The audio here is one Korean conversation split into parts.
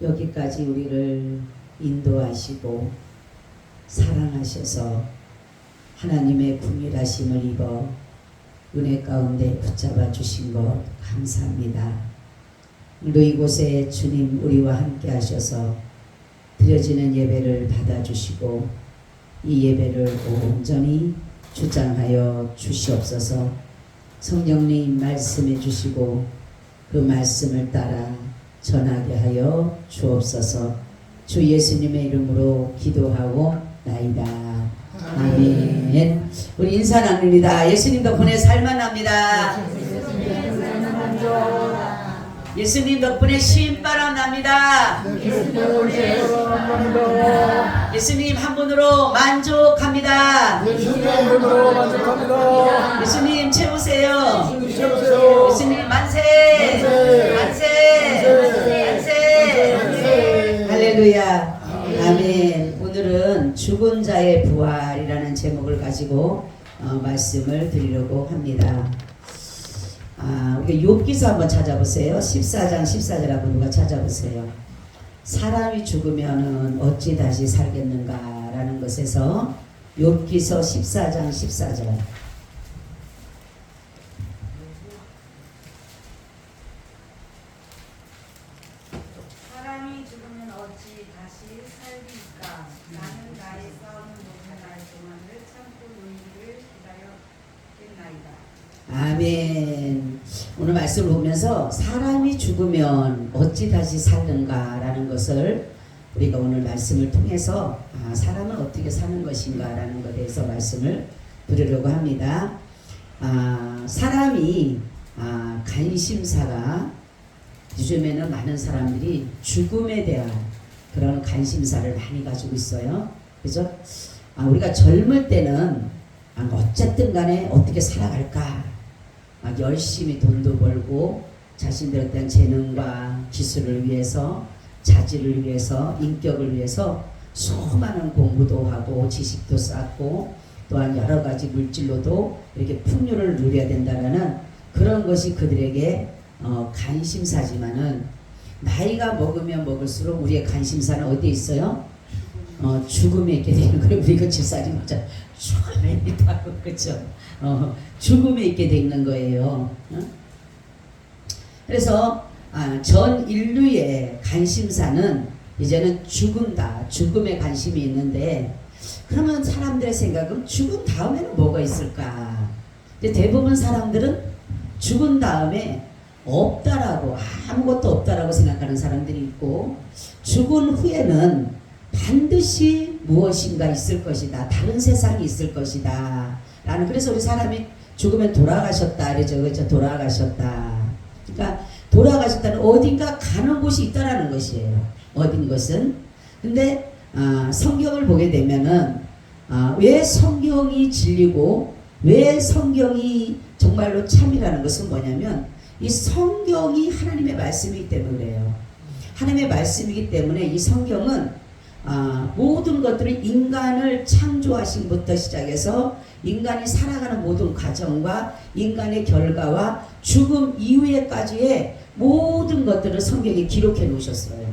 여기까지 우리를 인도하시고 사랑하셔서 하나님의 궁일하심을 입어 은혜 가운데 붙잡아 주신 것 감사합니다. 오늘도 이곳에 주님 우리와 함께 하셔서 드려지는 예배를 받아주시고 이 예배를 온전히 주장하여 주시옵소서. 성령님 말씀해 주시고 그 말씀을 따라 전하게 하여 주옵소서. 주 예수님의 이름으로 기도하고 나이다. 아멘. 우리 인사 나눕니다. 예수님 덕분에 살만합니다. 예수님 덕분에 쉼바람 납니다. 예수님 한 분으로 만족합니다. 예수님 채우세요. 예수님 만세. 할렐루야. 아멘. 오늘은 죽은 자의 부활이라는 제목을 가지고 말씀을 드리려고 합니다. 우리 욥기서 한번 찾아보세요. 14장 14절 한번 누가 찾아보세요. 사람이 죽으면 어찌 다시 살겠는가 라는 것에서 욥기서 14장 14절. 사람이 죽으면 어찌 다시 살리까. 나는 나의 싸움을 못할 날 동안을 참고 논리를 기다렸겠나이다. 아멘. 오늘 말씀을 보면서 사람이 죽으면 어찌 다시 살는가 라는 것을 우리가 오늘 말씀을 통해서 사람은 어떻게 사는 것인가 라는 것에 대해서 말씀을 드리려고 합니다. 사람이 관심사가 요즘에는 많은 사람들이 죽음에 대한 그런 관심사를 많이 가지고 있어요. 그죠? 우리가 젊을 때는 어쨌든 간에 어떻게 살아갈까 열심히 돈도 벌고 자신들에 대한 재능과 기술을 위해서 자질을 위해서 인격을 위해서 수많은 공부도 하고 지식도 쌓고 또한 여러 가지 물질로도 이렇게 풍요를 누려야 된다는 그런 것이 그들에게 관심사지만은 나이가 먹으면 먹을수록 우리의 관심사는 어디에 있어요? 죽음에 있게 되는 거예요. 우리가 집사님 맞아. 죽음에 있다고 그렇죠? 죽음에 있게 되는 거예요. 그래서 전 인류의 관심사는 이제는 죽은다, 죽음에 관심이 있는데 그러면 사람들의 생각은 죽은 다음에는 뭐가 있을까? 근데 대부분 사람들은 죽은 다음에 없다라고 아무것도 없다라고 생각하는 사람들이 있고 죽은 후에는 반드시 무엇인가 있을 것이다. 다른 세상이 있을 것이다. 라는 그래서 우리 사람이 죽으면 돌아가셨다. 그렇죠? 돌아가셨다. 그러니까 돌아가셨다는 어딘가 가는 곳이 있다라는 것이에요. 어딘 것은. 근데 성경을 보게 되면은 왜 성경이 진리고 왜 성경이 정말로 참이라는 것은 뭐냐면 이 성경이 하나님의 말씀이기 때문에 그래요. 하나님의 말씀이기 때문에 이 성경은 모든 것들을 인간을 창조하신부터 시작해서 인간이 살아가는 모든 과정과 인간의 결과와 죽음 이후에까지의 모든 것들을 성경에 기록해 놓으셨어요.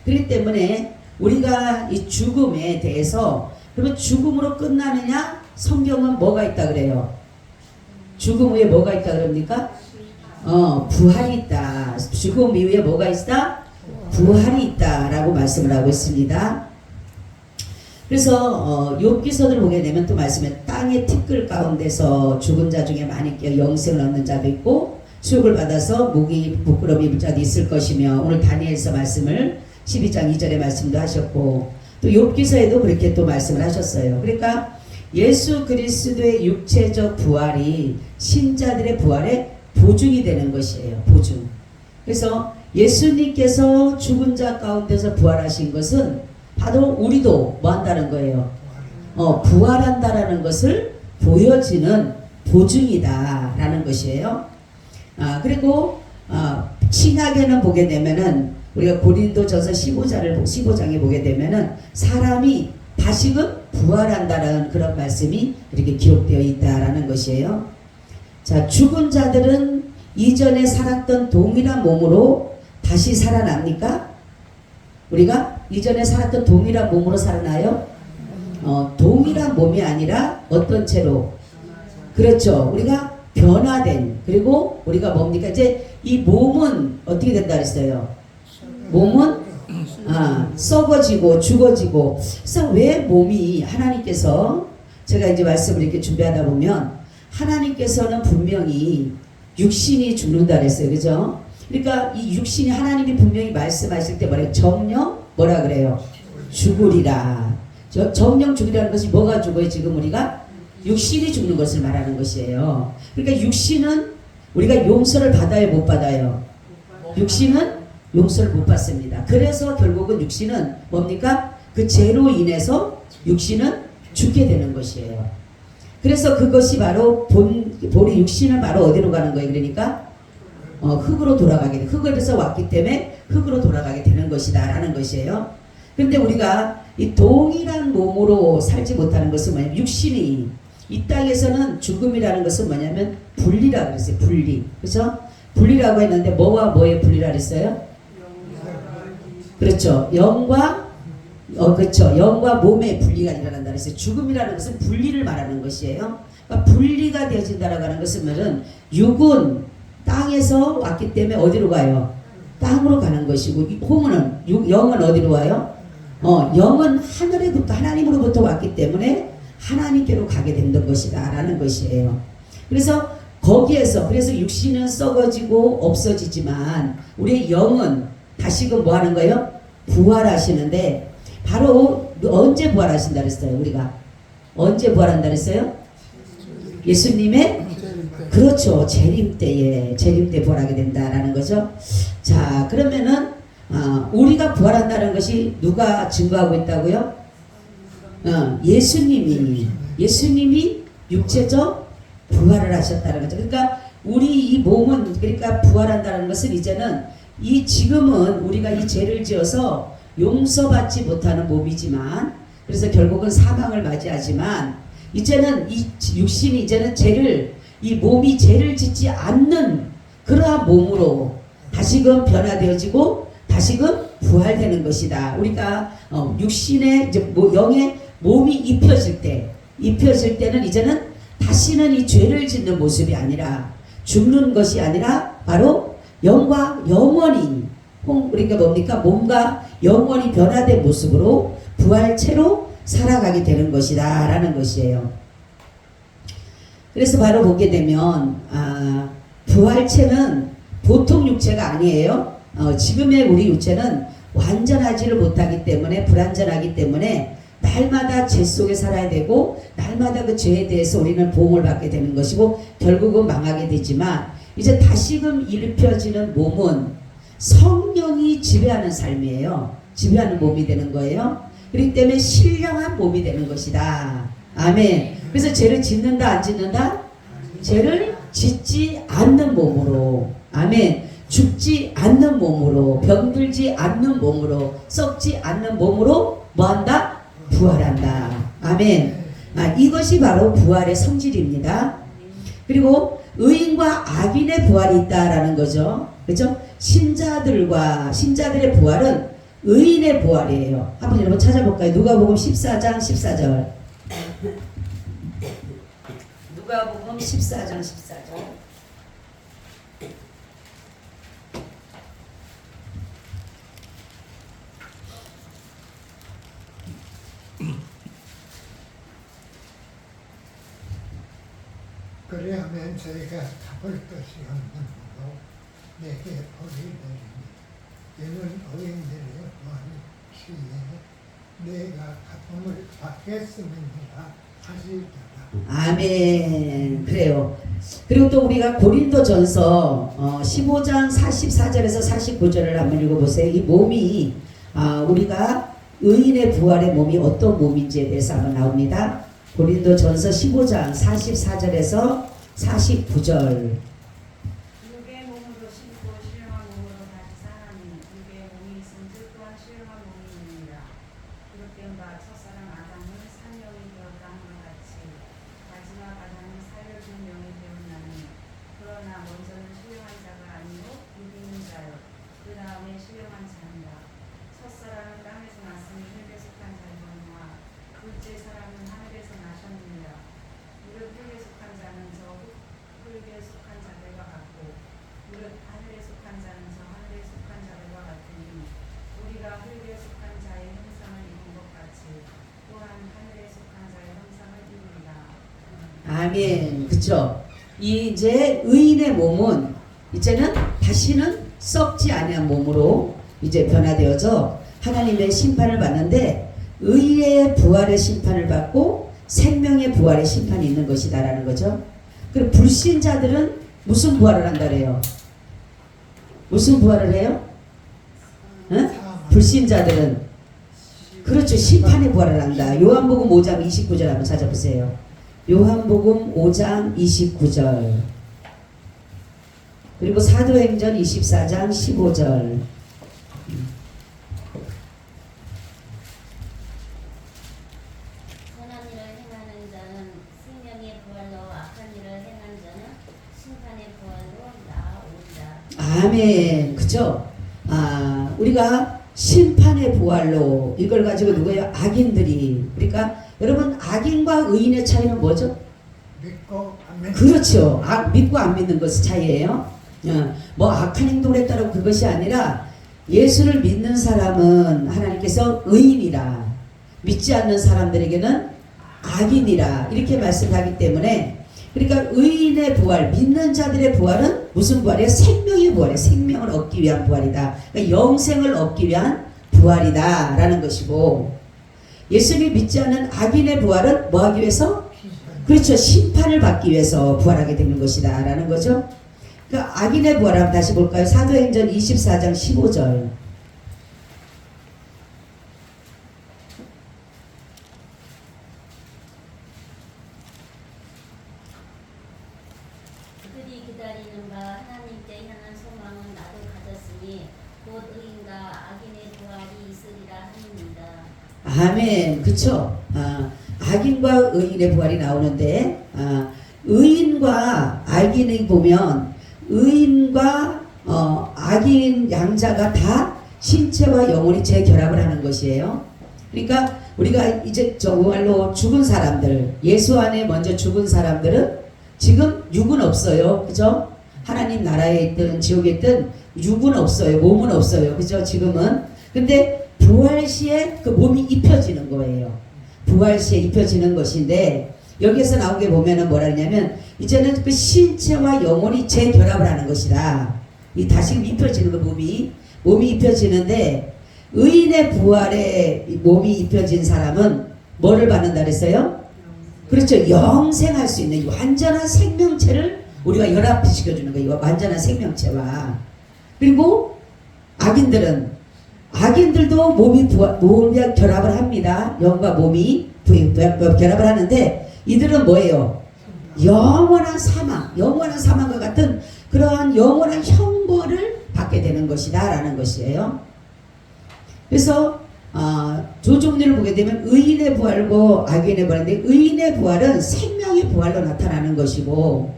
그렇기 때문에 우리가 이 죽음에 대해서 그러면 죽음으로 끝나느냐? 성경은 뭐가 있다 그래요? 죽음 후에 뭐가 있다 그럽니까? 부활이 있다. 죽음 이후에 뭐가 있다? 부활이 있다라고 말씀을 하고 있습니다. 그래서 욥기서를 보게 되면 또 말씀에 땅의 티끌 가운데서 죽은 자 중에 많이 깨어 영생을 얻는 자도 있고 수욕을 받아서 목이 부끄러움이 입을 자도 있을 것이며 오늘 다니엘서 말씀을 12장 2절의 말씀도 하셨고 또 욥기서에도 그렇게 또 말씀을 하셨어요. 그러니까 예수 그리스도의 육체적 부활이 신자들의 부활의 보증이 되는 것이에요. 보증. 그래서 예수님께서 죽은 자 가운데서 부활하신 것은 바로 우리도 뭐 한다는 거예요? 부활한다라는 것을 보여지는 보증이다 라는 것이에요. 그리고 신약에는 보게 되면은 우리가 고린도전서 15장에 보게 되면은 사람이 다시금 부활한다라는 그런 말씀이 이렇게 기록되어 있다라는 것이에요. 자, 죽은 자들은 이전에 살았던 동일한 몸으로 다시 살아납니까? 우리가 이전에 살았던 동일한 몸으로 살아나요? 동일한 몸이 아니라 어떤 채로? 그렇죠. 우리가 변화된, 그리고 우리가 뭡니까? 이제 이 몸은 어떻게 된다 그랬어요? 몸은 썩어지고 죽어지고. 그래서 왜 몸이 하나님께서, 제가 이제 말씀을 이렇게 준비하다 보면 하나님께서는 분명히 육신이 죽는다 그랬어요. 그죠? 그러니까 이 육신이, 하나님이 분명히 말씀하실 때 뭐래요? 정령 뭐라 그래요? 죽으리라. 정령 죽으리라는 것이 뭐가 죽어요? 지금 우리가 육신이 죽는 것을 말하는 것이에요. 그러니까 육신은 우리가 용서를 받아요, 못 받아요? 육신은 용서를 못 받습니다. 그래서 결국은 육신은 뭡니까? 그 죄로 인해서 육신은 죽게 되는 것이에요. 그래서 그것이 바로 본이 육신은 바로 어디로 가는 거예요? 그러니까 흙으로 돌아가게 돼. 흙에서 왔기 때문에 흙으로 돌아가게 되는 것이다 라는 것이에요. 그런데 우리가 이 동일한 몸으로 살지 못하는 것은 뭐냐면, 육신이 이 땅에서는 죽음이라는 것은 뭐냐면 분리라고 그랬어요. 분리. 그렇죠? 분리라고 했는데 뭐와 뭐의 분리라 그랬어요? 그렇죠. 영과 그렇죠. 영과 몸의 분리가 일어난다 그랬어요. 죽음이라는 것은 분리를 말하는 것이에요. 그러니까 분리가 되어진다라고 하는 것은 뭐냐면, 육은 땅에서 왔기 때문에 어디로 가요? 땅으로 가는 것이고, 영은 어디로 와요? 영은 하늘에부터, 하나님으로부터 왔기 때문에 하나님께로 가게 되는 것이다 라는 것이에요. 그래서 거기에서, 그래서 육신은 썩어지고 없어지지만 우리의 영은 다시금 뭐 하는 거예요? 부활하시는데, 바로 언제 부활하신다 그랬어요? 우리가 언제 부활한다 그랬어요? 예수님의, 그렇죠, 재림 때에, 재림 때 부활하게 된다라는 거죠. 자, 그러면은 우리가 부활한다는 것이 누가 증거하고 있다고요? 예수님이 육체적 부활을 하셨다는 거죠. 그러니까 우리 이 몸은, 그러니까 부활한다는 것은 이제는 지금은 우리가 이 죄를 지어서 용서받지 못하는 몸이지만, 그래서 결국은 사망을 맞이하지만, 이제는 이 육신이 이제는 이 몸이 죄를 짓지 않는 그러한 몸으로 다시금 변화되어지고 다시금 부활되는 것이다. 우리가 육신의 이제 영의 몸이 입혀질 때는 이제는 다시는 이 죄를 짓는 모습이 아니라, 죽는 것이 아니라 바로 영과 영원히, 그러니까 뭡니까? 몸과 영원히 변화된 모습으로 부활체로 살아가게 되는 것이다 라는 것이에요. 그래서 바로 보게 되면 부활체는 보통 육체가 아니에요. 지금의 우리 육체는 완전하지를 못하기 때문에, 불완전하기 때문에 날마다 죄 속에 살아야 되고, 날마다 그 죄에 대해서 우리는 보응을 받게 되는 것이고, 결국은 망하게 되지만, 이제 다시금 일펴지는 몸은 성령이 지배하는 삶이에요. 지배하는 몸이 되는 거예요. 그렇기 때문에 신령한 몸이 되는 것이다. 아멘. 그래서 죄를 짓는다 안 짓는다? 죄를 짓지 않는 몸으로, 아멘, 죽지 않는 몸으로, 병들지 않는 몸으로, 썩지 않는 몸으로 뭐한다? 부활한다. 아멘. 이것이 바로 부활의 성질입니다. 그리고 의인과 악인의 부활이 있다라는 거죠. 그렇죠? 신자들의 부활은 의인의 부활이에요. 한번 여러분 찾아볼까요? 누가복음 14장 14절. 누가복음 14장 14절. 그리하면 저희가 갚을 것이 없는 걸로 내게 벌이 내리니, 이는 의인들의 시에 내가 갚음을 받겠음이니라 하시더라. 아멘. 그래요. 그리고 또 우리가 고린도전서 15장 44절에서 49절을 한번 읽어보세요. 이 몸이 우리가 의인의 부활의 몸이 어떤 몸인지에 대해서 한번 나옵니다. 고린도전서 15장 44절에서 49절. 육의 몸으로 신고 신령한 몸으로 다시 사나니 육의 몸이 있은즉 또한 신령한 몸이 있느니라. 그렇된 바 첫사랑 아담은 산령이 되었다 한 것 같이 마지막 아담은 살려준 영이 되었나니, 그러나 먼저는 신령한 자가 아니요 육 있는 자요 그 다음에 신령한 자니라. 첫사랑은 아멘. 그쵸? 이제 의인의 몸은 이제는 다시는 썩지 아니한 몸으로 이제 변화되어져 하나님의 심판을 받는데 의의 부활의 심판을 받고 생명의 부활의 심판이 있는 것이다라는 거죠. 그리고 불신자들은 무슨 부활을 한다 그래요? 무슨 부활을 해요? 응? 불신자들은 그렇죠. 심판의 부활을 한다. 요한복음 5장 29절 한번 찾아보세요. 요한복음 5장 29절 그리고 사도행전 24장 15절 선한 일을 행하는 자는 생명의 부활로 악한 일을 행한 자는 심판의 부활로 나아온다. 아멘. 그죠? 우리가 심판의 부활로 이걸 가지고 누구예요? 악인들이. 그러니까 여러분 악인과 의인의 차이는 뭐죠? 믿고 안 믿고 그렇죠. 믿고 안 믿는 것의 차이예요. 뭐 악한 행동을 했다고 그것이 아니라 예수를 믿는 사람은 하나님께서 의인이라 믿지 않는 사람들에게는 악인이라 이렇게 말씀하기 때문에 그러니까 의인의 부활, 믿는 자들의 부활은 무슨 부활이에요? 생명의 부활이에요. 생명을 얻기 위한 부활이다. 그러니까 영생을 얻기 위한 부활이다 라는 것이고 예수를 믿지 않는 악인의 부활은 뭐 하기 위해서? 그렇죠. 심판을 받기 위해서 부활하게 되는 것이다 라는 거죠. 그러니까 악인의 부활을 한번 다시 볼까요? 사도행전 24장 15절 그들이 기다리는 바 하나님께 향한 소망은 나도 가졌으니 곧 의인과 악인의 부활이 있으리라 합니다. 아멘. 그쵸? 악인과 의인의 부활이 나오는데 의인과 악인이 보면 의인과 악인 양자가 다 신체와 영혼이 재결합을 하는 것이에요. 그러니까 우리가 이제 정말로 죽은 사람들, 예수 안에 먼저 죽은 사람들은 지금 육은 없어요. 그죠? 하나님 나라에 있든 지옥에 있든 육은 없어요. 몸은 없어요. 그죠? 지금은. 근데 부활 시에 그 몸이 입혀지는 거예요. 부활 시에 입혀지는 것인데 여기에서 나온 게 보면은 뭐라 하냐면 이제는 그 신체와 영혼이 재결합을 하는 것이다. 이 다시 입혀지는 거 몸이 입혀지는데 의인의 부활에 몸이 입혀진 사람은 뭐를 받는다 그랬어요? 그렇죠. 영생할 수 있는 완전한 생명체를 우리가 연합시켜주는 거예요. 완전한 생명체와. 그리고 악인들도 몸이 결합을 합니다. 영과 몸이 결합을 하는데 이들은 뭐예요? 영원한 사망과 같은 그러한 영원한 형벌을 받게 되는 것이다 라는 것이에요. 그래서 조종리를 보게 되면 의인의 부활과 악인의 부활인데 의인의 부활은 생명의 부활로 나타나는 것이고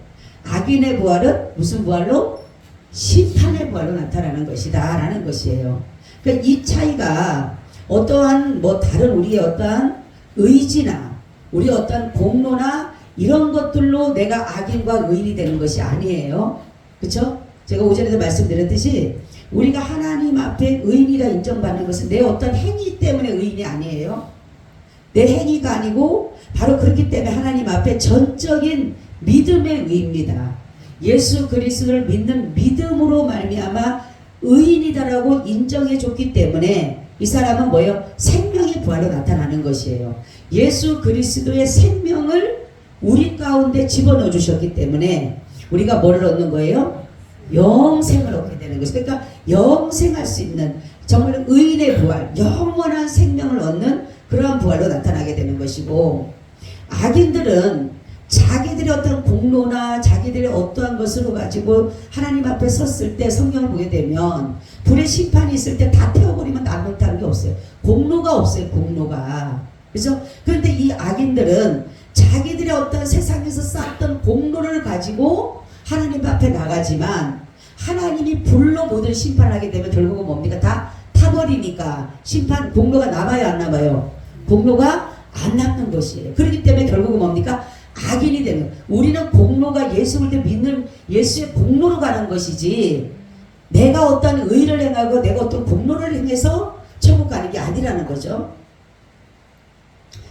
악인의 부활은 무슨 부활로? 심판의 부활로 나타나는 것이다 라는 것이에요. 그러니까 이 차이가 어떠한 다른 우리의 어떠한 의지나 우리 어떠한 공로나 이런 것들로 내가 악인과 의인이 되는 것이 아니에요. 그렇죠? 제가 오전에도 말씀드렸듯이 우리가 하나님 앞에 의인이라 인정받는 것은 내 어떤 행위 때문에 의인이 아니에요. 내 행위가 아니고 바로 그렇기 때문에 하나님 앞에 전적인 믿음의 의입니다. 예수 그리스도를 믿는 믿음으로 말미암아 의인이다라고 인정해 줬기 때문에 이 사람은 뭐예요? 생명의 부활로 나타나는 것이에요. 예수 그리스도의 생명을 우리 가운데 집어넣어 주셨기 때문에 우리가 뭐를 얻는 거예요? 영생을 얻게 되는 것이죠. 그러니까 영생할 수 있는 정말 의인의 부활, 영원한 생명을 얻는 그러한 부활로 나타나게 되는 것이고 악인들은 자기들의 어떤 공로나 자기들의 어떠한 것으로 가지고 하나님 앞에 섰을 때 성경을 보게 되면 불의 심판이 있을 때 다 태워버리면 남는 게 없어요. 공로가 없어요. 공로가. 그래서 그런데 이 악인들은 자기들의 어떤 세상에서 쌓았던 공로를 가지고 하나님 앞에 나가지만 하나님이 불로 모든 심판하게 되면 결국은 뭡니까? 다 타버리니까 심판 공로가 남아요 안 남아요? 공로가 안 남는 것이에요. 그렇기 때문에 결국은 뭡니까? 악인이 되는. 우리는 공로가 예수를 믿는 예수의 공로로 가는 것이지 내가 어떤 의를 행하고 내가 어떤 공로를 행해서 천국 가는 게 아니라는 거죠.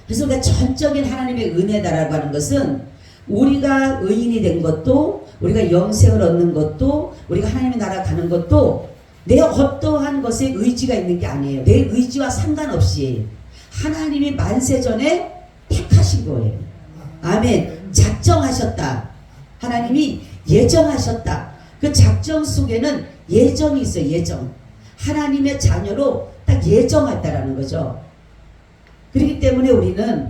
그래서 우리가 전적인 하나님의 은혜다라고 하는 것은 우리가 의인이 된 것도, 우리가 영생을 얻는 것도, 우리가 하나님의 나라 가는 것도 내 어떠한 것에 의지가 있는 게 아니에요. 내 의지와 상관없이 하나님이 만세 전에 택하신 거예요. 아멘. 작정하셨다. 하나님이 예정하셨다. 그 작정 속에는 예정이 있어요. 예정. 하나님의 자녀로 딱 예정했다라는 거죠. 그렇기 때문에 우리는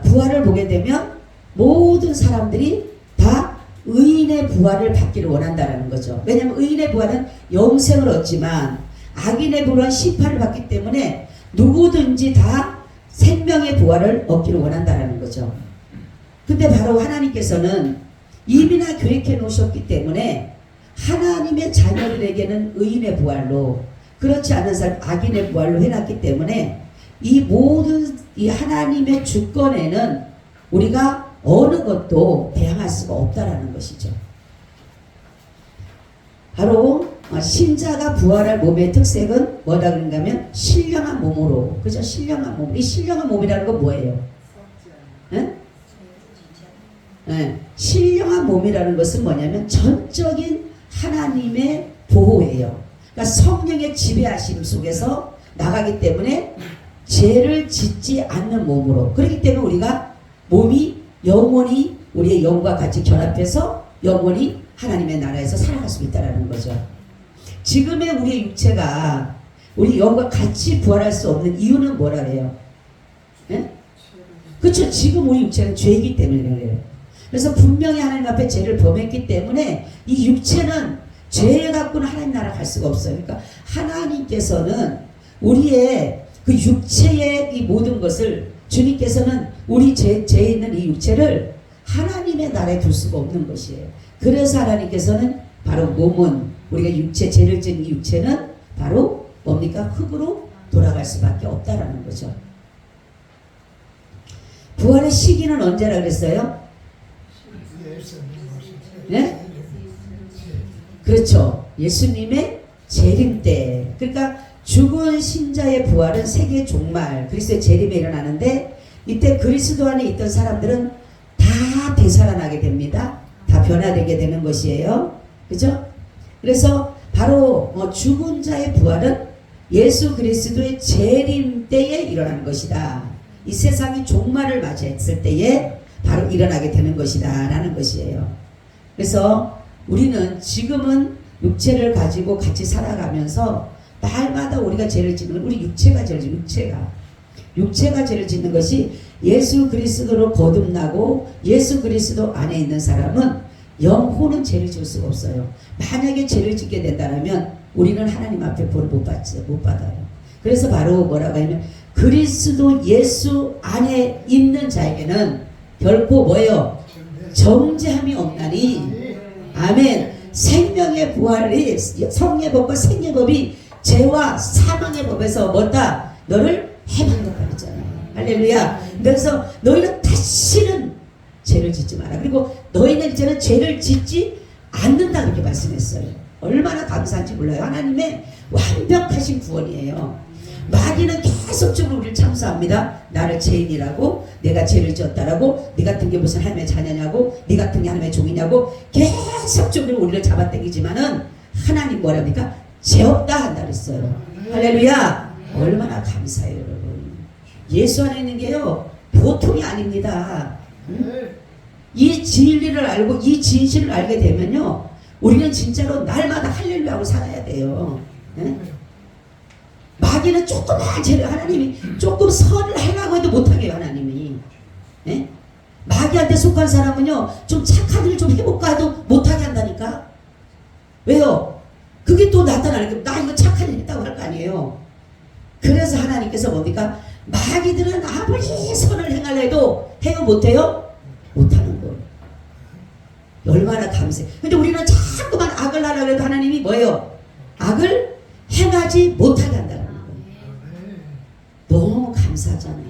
부활을 보게 되면 모든 사람들이 다 의인의 부활을 받기를 원한다라는 거죠. 왜냐하면 의인의 부활은 영생을 얻지만 악인의 부활은 심판을 받기 때문에 누구든지 다 생명의 부활을 얻기를 원한다라는 거죠. 근데 바로 하나님께서는 이미나 계획해 놓으셨기 때문에 하나님의 자녀들에게는 의인의 부활로, 그렇지 않은 사람 악인의 부활로 해놨기 때문에 이 모든 이 하나님의 주권에는 우리가 어느 것도 대항할 수가 없다라는 것이죠. 바로 신자가 부활할 몸의 특색은 뭐다 그런가 하면 신령한 몸으로, 그죠? 신령한 몸. 이 신령한 몸이라는 건 뭐예요? 네? 네. 신령한 몸이라는 것은 뭐냐면 전적인 하나님의 보호예요. 그러니까 성령의 지배하심 속에서 나가기 때문에 죄를 짓지 않는 몸으로. 그렇기 때문에 우리가 몸이 영원히 우리의 영과 같이 결합해서 영원히 하나님의 나라에서 살아갈 수 있다는 거죠. 지금의 우리의 육체가 우리 영과 같이 부활할 수 없는 이유는 뭐라 그래요? 네? 그렇죠. 지금 우리 육체는 죄이기 때문에 그래요. 그래서 분명히 하나님 앞에 죄를 범했기 때문에 이 육체는 죄 갖고는 하나님 나라 갈 수가 없어요. 그러니까 하나님께서는 우리의 그 육체의 이 모든 것을, 주님께서는 우리 죄에 있는 이 육체를 하나님의 나라에 둘 수가 없는 것이에요. 그래서 하나님께서는 바로 몸은, 우리가 육체, 죄를 지은 이 육체는 바로 뭡니까? 흙으로 돌아갈 수밖에 없다라는 거죠. 부활의 시기는 언제라 그랬어요? 네? 그렇죠. 예수님의 재림 때. 그러니까 죽은 신자의 부활은 세계 종말, 그리스도의 재림에 일어나는데, 이때 그리스도 안에 있던 사람들은 다 되살아나게 됩니다. 다 변화되게 되는 것이에요. 그죠? 그래서 바로 죽은 자의 부활은 예수 그리스도의 재림 때에 일어난 것이다. 이 세상이 종말을 맞이했을 때에 바로 일어나게 되는 것이다 라는 것이에요. 그래서 우리는 지금은 육체를 가지고 같이 살아가면서 날마다 우리가 죄를 짓는 건 우리 육체가 죄를 짓는, 육체가 죄를 짓는 것이, 예수 그리스도로 거듭나고 예수 그리스도 안에 있는 사람은 영혼은 죄를 지을 수가 없어요. 만약에 죄를 짓게 된다면 우리는 하나님 앞에 벌을 못 받아요. 그래서 바로 뭐라고 하면 그리스도 예수 안에 있는 자에게는 결코 뭐예요? 정죄함이 없나니. 아멘. 생명의 부활이, 성의 법과 생의 법이 죄와 사망의 법에서 뭐다? 너를 해방했다 그랬잖아요. 할렐루야. 그래서 너희는 다시는 죄를 짓지 마라. 그리고 너희는 이제는 죄를 짓지 않는다 그렇게 말씀했어요. 얼마나 감사한지 몰라요. 하나님의 완벽하신 구원이에요. 마귀는 계속적으로 우리를 참수합니다. 나를 죄인이라고, 내가 죄를 지었다라고, 네 같은 게 무슨 하나님의 자녀냐고, 네 같은 게 하나님의 종이냐고 계속적으로 우리를 잡아당기지만은 하나님 뭐랍니까? 죄 없다 한다 그랬어요. 할렐루야. 얼마나 감사해요 여러분. 예수 안에 있는 게요 보통이 아닙니다. 이 진리를 알고 이 진실을 알게 되면요 우리는 진짜로 날마다 할렐루야 하고 살아야 돼요. 네? 마귀는 조그만 죄를, 하나님이 조금 선을 하려고 해도 못하게 해요 하나님이. 네? 마귀한테 속한 사람은요 좀 착한 일 좀 해볼까 해도 못하게 한다니까. 왜요? 그게 또 나타나니까 나 이거 착한 일 있다고 할 거 아니에요. 그래서 하나님께서 뭡니까? 마귀들은 아무리 선을 행하려 해도 해요 못해요? 못하는 거예요. 얼마나 감사해. 근데 우리는 자꾸만 악을 하려고 해도 하나님이 뭐예요? 악을 행하지 못하게 한다는 거예요. 너무 감사하잖아요.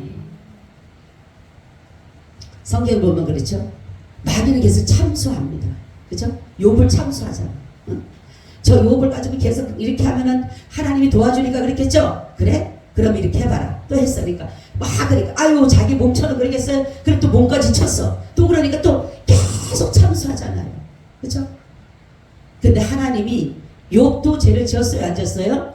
성경 보면 그렇죠? 마귀는 계속 참수합니다. 그죠? 욥을 참수하잖아. 응? 저 욥을 가지고 계속 이렇게 하면은 하나님이 도와주니까 그랬겠죠? 그래? 그럼 이렇게 해봐라. 또 했어. 그러니까 막 그러니까 아유 자기 몸처럼 그러겠어요. 그럼 또 몸까지 쳤어. 또 그러니까 또 계속 참수하잖아요. 그죠? 근데 하나님이 욥도 죄를 지었어요? 안 지었어요?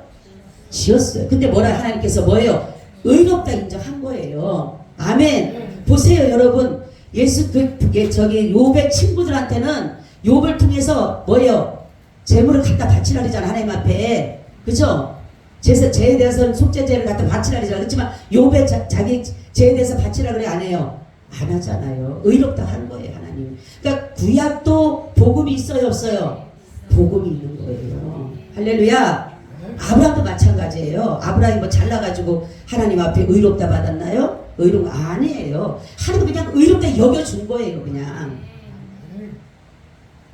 지었어요. 근데 뭐라 하나님께서 뭐예요? 의롭다 인정한 거예요. 아멘. 보세요 여러분. 저기 욥의 친구들한테는 욥을 통해서 뭐예요? 재물을 갖다 바치라 그러잖아. 하나님 앞에. 그죠? 죄에 대해서는 속죄제를 갖다 바치라 그러잖아. 그렇지만 욥의 자기 죄에 대해서 바치라 그래 안 해요? 안 하잖아요. 의롭다 한 거예요 하나님. 그러니까 구약도 복음이 있어요 없어요? 복음이 있는 거예요. 할렐루야. 아브라함도 마찬가지예요. 아브라함이 뭐 잘나가지고 하나님 앞에 의롭다 받았나요? 의로운 거 아니에요. 하나님 그냥 의롭다 여겨준 거예요 그냥.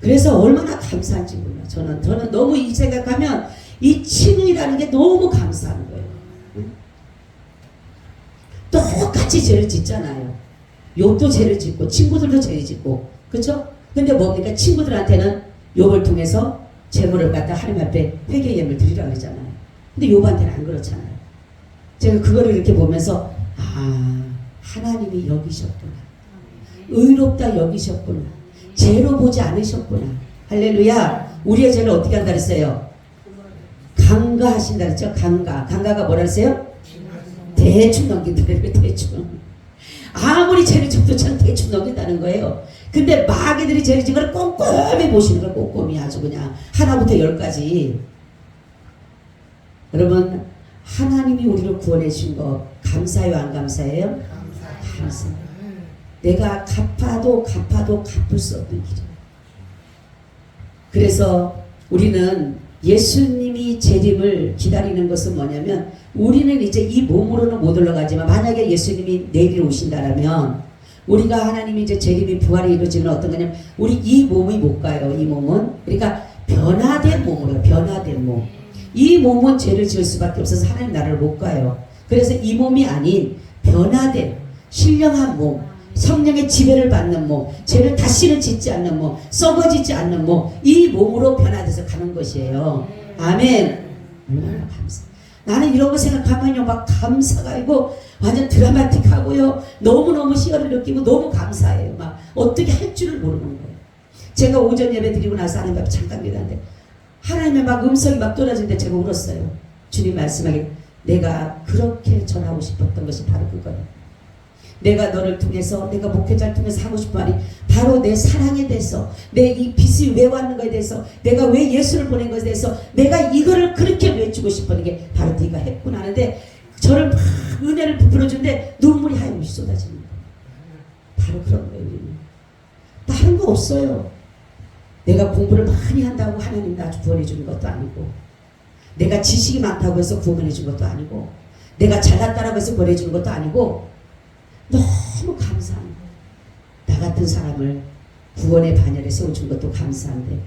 그래서 얼마나 감사한지 몰라. 저는 너무 이 생각하면 이 친의라는 게 너무 감사한 거예요. 응? 똑같이 죄를 짓잖아요. 욥도 죄를 짓고 친구들도 죄를 짓고 그렇죠? 근데 뭡니까? 친구들한테는 욥을 통해서 재물을 갖다 하나님 앞에 회개 예물 드리라고 그러잖아요. 근데 욥한테는 안 그렇잖아요. 제가 그거를 이렇게 보면서 하나님이 여기셨구나. 의롭다 여기셨구나. 죄로 보지 않으셨구나. 할렐루야. 우리의 죄를 어떻게 한다 그랬어요? 간과하신다 그랬죠? 간과가 뭐라 그랬어요? 대충 넘긴다 그래요. 대충. 아무리 죄를 져도 참 대충 넘긴다는 거예요. 근데 마귀들이 죄를 진 걸 꼼꼼히 보시는 걸 꼼꼼히 아주 그냥 하나부터 열까지. 여러분 하나님이 우리를 구원해 주신 거 감사해요 안 감사해요? 감사해요. 내가 갚아도 갚을 수 없는 길이에요. 그래서 우리는 예수님이 재림을 기다리는 것은 뭐냐면 우리는 이제 이 몸으로는 못 올라가지만 만약에 예수님이 내일 오신다라면 우리가 하나님이 이제 재림이 부활이 이루어지는 어떤 거냐면 우리 이 몸이 못 가요. 이 몸은 그러니까 변화된 몸으로 변화된 몸. 이 몸은 죄를 지을 수밖에 없어서 하나님 나라를 못 가요. 그래서 이 몸이 아닌 변화된 신령한 몸, 성령의 지배를 받는 몸, 죄를 다시는 짓지 않는 몸, 썩어지지 않는 몸, 이 몸으로 변화돼서 가는 것이에요. 아멘. 얼마나 감사. 나는 이런 거 생각하면요 막 감사가 있고 완전 드라마틱하고요 너무너무 희열을 느끼고 너무 감사해요. 막 어떻게 할 줄을 모르는 거예요. 제가 오전 예배 드리고 나서 하나님 앞에 잠깐 기도하는데 하나님의 막 음성이 막 떨어지는데 제가 울었어요. 주님 말씀하기 내가 그렇게 전하고 싶었던 것이 바로 그거예요. 내가 너를 통해서 내가 목회자를 통해서 하고 싶은 말이 바로 내 사랑에 대해서 내 이 빛이 왜 왔는 거에 대해서 내가 왜 예수를 보낸 것에 대해서 내가 이거를 그렇게 외치고 싶은 게 바로 네가 했구나 하는데 저를 막 은혜를 부풀어 주는데 눈물이 하염없이 쏟아지는 거예요. 바로 그런 거예요. 우리는 다른 거 없어요. 내가 공부를 많이 한다고 하나님 나 구원해 주는 것도 아니고 내가 지식이 많다고 해서 구원해 준 것도 아니고 내가 잘났다라고 해서 구원해 주는 것도 아니고 너무 감사한 거예요. 나 같은 사람을 구원의 반열에 세워준 것도 감사한데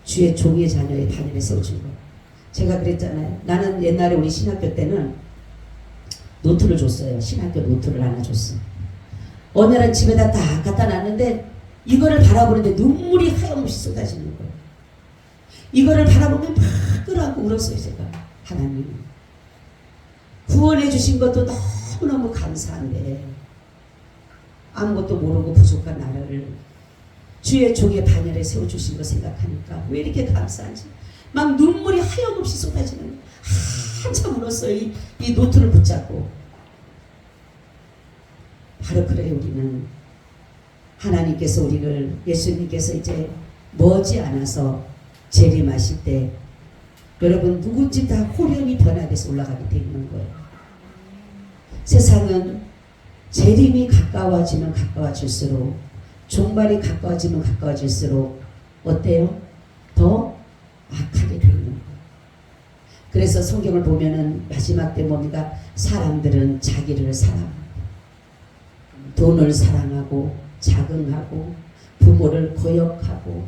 주의 종의 자녀의 반열에 세워준 거. 제가 그랬잖아요. 나는 옛날에 우리 신학교 때는 노트를 줬어요. 신학교 노트를 하나 줬어. 어느 날 집에다 딱 갖다 놨는데 이거를 바라보는데 눈물이 하염없이 쏟아지는 거예요. 이거를 바라보면 막 끄라고 울었어요. 제가. 하나님 구원해 주신 것도 너무너무 감사한데 아무것도 모르고 부족한 나를 주의 종의 반열에 세워주신 거 생각하니까 왜 이렇게 감사한지 막 눈물이 하염없이 쏟아지는 한참 울었어요. 이 노트를 붙잡고. 바로 그래요. 우리는 하나님께서 우리를 예수님께서 이제 머지않아서 재림하실 때 여러분 누군지 다 호련히 변화돼서 올라가게 돼 있는 거예요. 세상은 재림이 가까워지면 가까워질수록 종말이 가까워지면 가까워질수록 어때요? 더 악하게 되는 거예요. 그래서 성경을 보면은 마지막 때 뭡니까? 사람들은 자기를 사랑하고 돈을 사랑하고 자긍하고 부모를 거역하고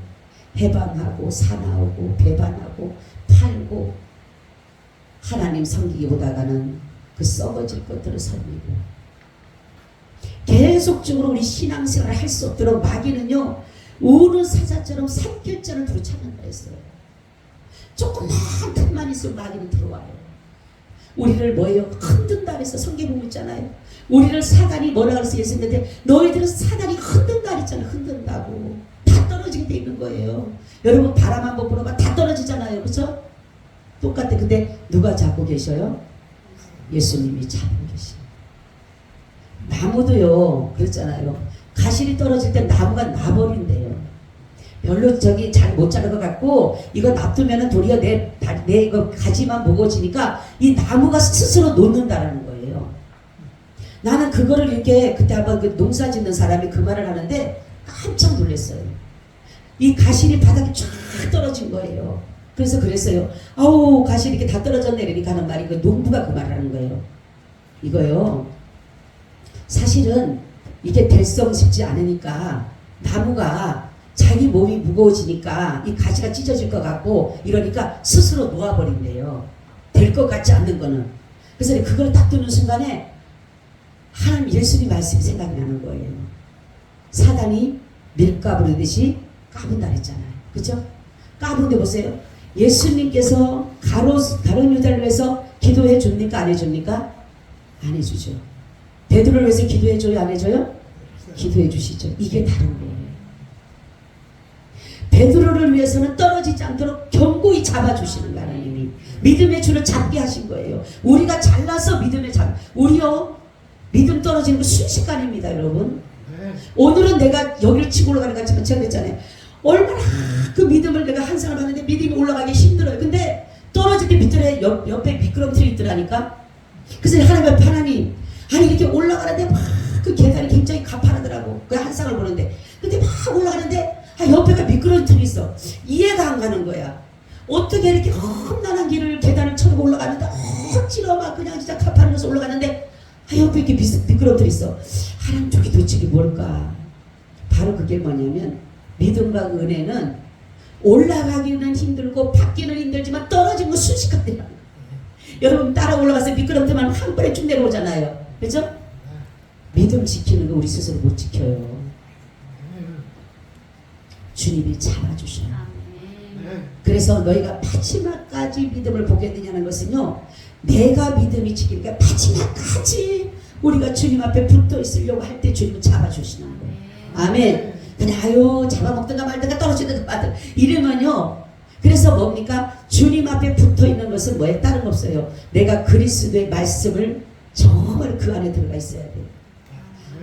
해방하고 사나우고 배반하고 팔고 하나님 섬기기보다가는 그 썩어질 것들을 섬기고 계속적으로 우리 신앙생활을 할 수 없도록 마귀는요 우는 사자처럼 산길자를 두루 찾는다 했어요. 조금만 틈만 있으면 마귀는 들어와요. 우리를 뭐예요? 흔든다 말했어. 성경 보고 있잖아요. 우리를 사단이 뭐라 그랬어? 예수님한테 너희들은 사단이 흔든다 그랬잖아요. 흔든다고. 다 떨어지게 돼 있는 거예요. 여러분 바람 한번 불어봐 다 떨어지잖아요. 그렇죠? 똑같아. 근데 누가 잡고 계셔요? 예수님이 잡고 계셔요. 나무도요 그랬잖아요. 가시리 떨어질 때 나무가 나버린대요. 별로 저기 잘 못 자른 것 같고 이거 놔두면은 도리어 내 이거 가지만 무거워지니까 이 나무가 스스로 놓는다라는 거예요. 나는 그거를 이렇게 그때 한번 그 농사 짓는 사람이 그 말을 하는데 깜짝 놀랐어요. 이 가시리 바닥에 쫙 떨어진 거예요. 그래서 그랬어요. 아우 가시리 이렇게 다 떨어졌네 이러니까 하는 말이 그 농부가 그 말을 하는 거예요. 이거요. 사실은 이게 될성 싶지 않으니까 나무가 자기 몸이 무거워지니까 이 가시가 찢어질 것 같고 이러니까 스스로 놓아버린대요. 될 것 같지 않는 거는. 그래서 그걸 딱 듣는 순간에 하나님 예수님 말씀이 생각이 나는 거예요. 사단이 밀가부르듯이 까분다 했잖아요. 그렇죠? 까부는데 보세요. 예수님께서 가룟 유다를 위해서 기도해 줍니까? 안 해줍니까? 안 해주죠. 베드로를 위해서 기도해 줘요? 안 해줘요? 기도해 주시죠. 이게 다른 거예요. 베드로를 위해서는 떨어지지 않도록 견고히 잡아주시는 거 하나님이. 믿음의 줄을 잡게 하신 거예요. 우리가 잘나서 믿음에 우리요 믿음 떨어지는 거 순식간입니다 여러분. 오늘은 내가 여기를 치고 올라가는 것 같지만 제가 그랬잖아요. 얼마나 그 믿음을 내가 한상을 하는데 믿음이 올라가기 힘들어요. 근데 떨어질 때 밑에 옆에 미끄럼틀이 있더라니까. 그래서 하나님 아니 이렇게 올라가는데 막 그 계단이 굉장히 가파르더라고. 그 한상을 보는데 근데 막 올라가는데 옆에가 미끄럼틀이 있어. 이해가 안 가는 거야. 어떻게 이렇게 험난한 길을 계단을 쳐고 올라가는데 억지로 막 그냥 진짜 가파른 곳에 올라가는데 옆에 이렇게 미끄럼틀이 있어. 하나님 저기 도대체 뭘까? 바로 그게 뭐냐면 믿음과 은혜는 올라가기는 힘들고 받기는 힘들지만 떨어지는 건 순식간이야. 여러분 따라 올라가서 미끄럼틀만 한 번에 쭉 내려오잖아요. 그죠? 믿음 지키는 거 우리 스스로 못 지켜요. 주님이 잡아주셔요. 그래서 너희가 마지막까지 믿음을 보겠느냐는 것은요, 내가 믿음이 지키니까 마지막까지 우리가 주님 앞에 붙어 있으려고 할 때 주님은 잡아주시는 거예요. 아멘. 그냥 아유 잡아먹든가 말든가 떨어지든가 말든가 이러면요, 그래서 뭡니까? 주님 앞에 붙어 있는 것은 뭐에 다른 거 없어요. 내가 그리스도의 말씀을 정말 그 안에 들어가 있어야 돼요.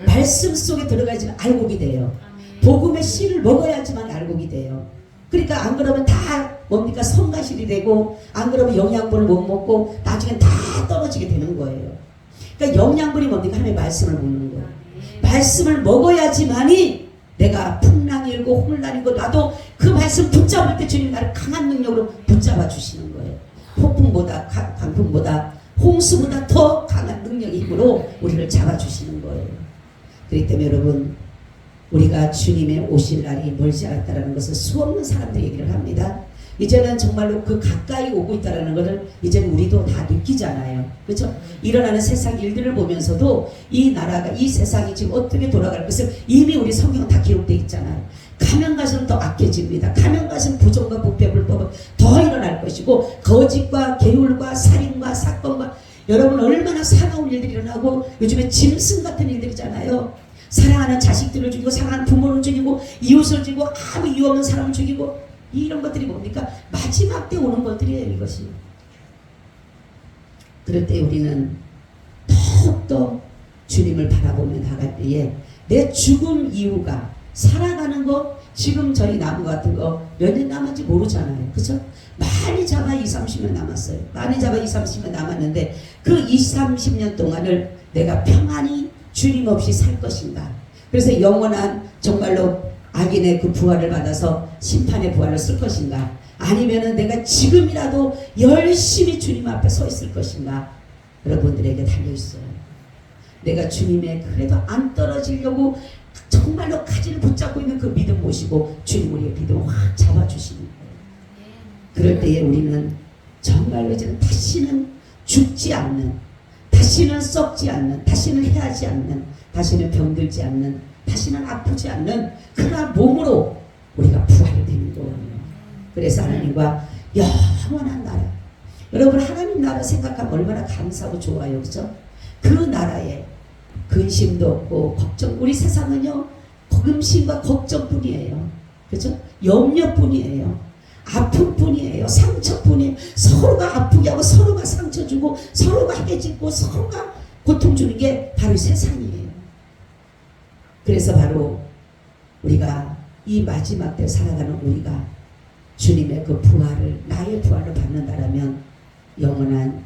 말씀 속에 들어가야지만 알곡이 돼요. 복음의 씨를 먹어야지만 알곡이 돼요. 그러니까 안 그러면 다 뭡니까? 성가실이 되고 안 그러면 영양분을 못 먹고 나중엔 다 떨어지게 되는 거예요. 그러니까 영양분이 뭡니까? 하나님의 말씀을 먹는 거예요. 말씀을 먹어야지만이 내가 풍랑이 일고 혼란이 일고 나도 그 말씀 붙잡을 때 주님 나를 강한 능력으로 붙잡아 주시는 거예요. 폭풍보다 강풍보다 홍수보다 더 강한 능력의 힘으로 우리를 잡아주시는 거예요. 그렇기 때문에 여러분 우리가 주님의 오실 날이 멀지 않았다는 것을 수없는 사람들이 얘기를 합니다. 이제는 정말로 그 가까이 오고 있다는 것을 이제는 우리도 다 느끼잖아요. 그렇죠? 일어나는 세상 일들을 보면서도 이 나라가 이 세상이 지금 어떻게 돌아갈 것을 이미 우리 성경은 다 기록되어 있잖아요. 가면 갈수록 더 악해집니다. 가면 갈수록 부정과 부패 불법은 더 일어날 것이고 거짓과 계율과 살인과 사건과 여러분 얼마나 사나운 일들이 일어나고 요즘에 짐승 같은 일들이잖아요. 사랑하는 자식들을 죽이고 사랑하는 부모를 죽이고 이웃을 죽이고 아무 이유 없는 사람을 죽이고 이런 것들이 뭡니까? 마지막 때 오는 것들이에요. 이것이. 그럴 때 우리는 더욱더 주님을 바라보며 나갈 때에 내 죽음 이유가 살아가는 거 지금 저희 나무 같은 거 몇 년 남았는지 모르잖아요. 그렇죠? 많이 잡아 20-30년 남았어요. 많이 잡아 20-30년 남았는데 그 20-30년 동안을 내가 평안히 주님 없이 살 것인가. 그래서 영원한 정말로 악인의 그 부활을 받아서 심판의 부활을 쓸 것인가. 아니면은 내가 지금이라도 열심히 주님 앞에 서 있을 것인가. 여러분들에게 달려있어요. 내가 주님의 그래도 안 떨어지려고 정말로 가지를 붙잡고 있는 그 믿음 모시고 주님 우리의 믿음을 확 잡아주시는 거예요. 그럴 때에 우리는 정말로 이제는 다시는 죽지 않는, 다시는 썩지 않는, 다시는 해하지 않는, 다시는 병들지 않는, 다시는 아프지 않는 그러한 몸으로 우리가 부활이 되는 거예요. 그래서 하나님과 영원한 나라. 여러분 하나님 나라 생각하면 얼마나 감사하고 좋아요. 그죠? 그 나라에 근심도 없고 걱정. 우리 세상은요 근심과 걱정뿐이에요. 그렇죠? 염려뿐이에요. 아픔뿐이에요. 상처뿐이에요. 서로가 아프게 하고 서로가 상처 주고 서로가 해집고 서로가 고통 주는 게 바로 세상이에요. 그래서 바로 우리가 이 마지막 때 살아가는 우리가 주님의 그 부활을, 나의 부활을 받는다라면 영원한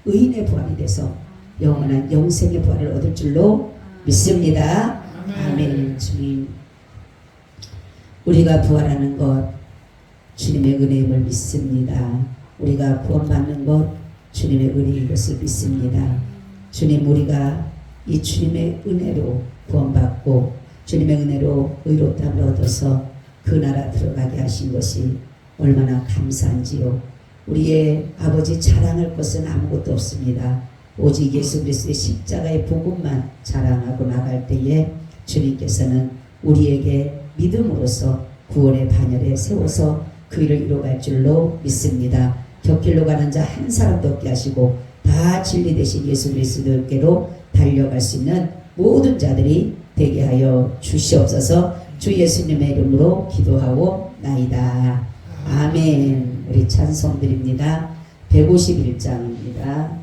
의인의 부활이 돼서 영원한 영생의 부활을 얻을 줄로 믿습니다. 아멘. 주님, 우리가 부활하는 것 주님의 은혜임을 믿습니다. 우리가 구원받는 것 주님의 은혜인 것을 믿습니다. 주님, 우리가 이 주님의 은혜로 구원받고 주님의 은혜로 의롭다함을 얻어서 그 나라 들어가게 하신 것이 얼마나 감사한지요. 우리의 아버지 자랑할 것은 아무것도 없습니다. 오직 예수 그리스도의 십자가의 복음만 자랑하고 나갈 때에 주님께서는 우리에게 믿음으로써 구원의 반열에 세워서 그 일을 이루어갈 줄로 믿습니다. 곁길로 가는 자 한 사람도 없게 하시고 다 진리 되신 예수 그리스도께로 달려갈 수 있는 모든 자들이 되게 하여 주시옵소서. 주 예수님의 이름으로 기도하고 나이다. 아멘. 우리 찬송 드립니다. 151장입니다.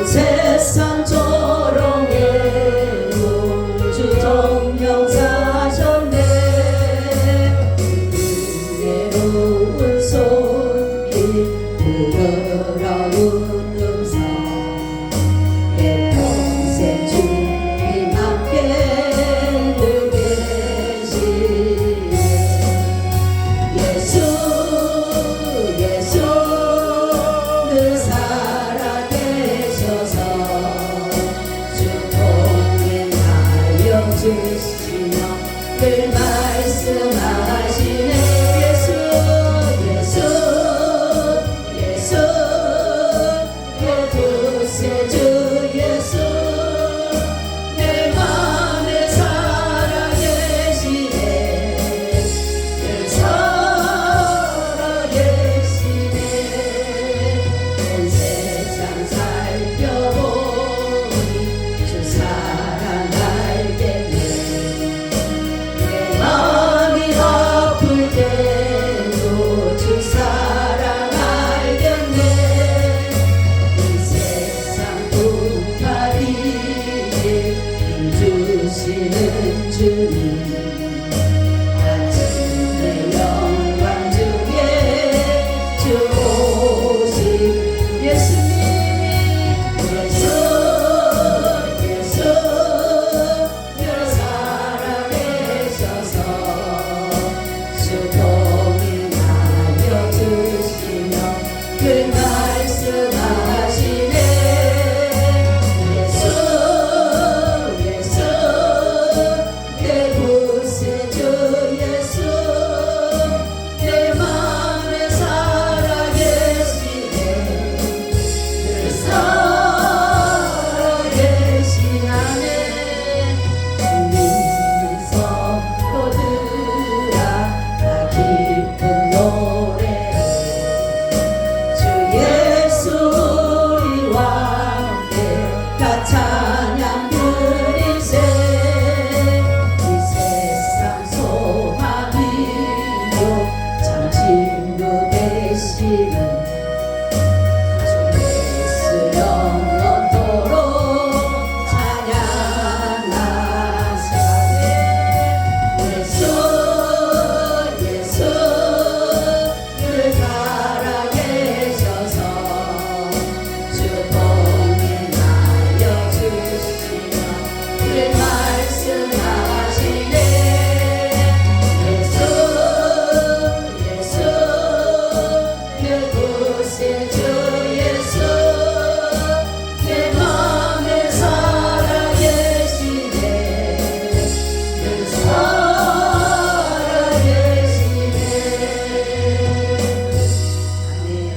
세상 조롱에 주 정명사셨네. 은혜로운 손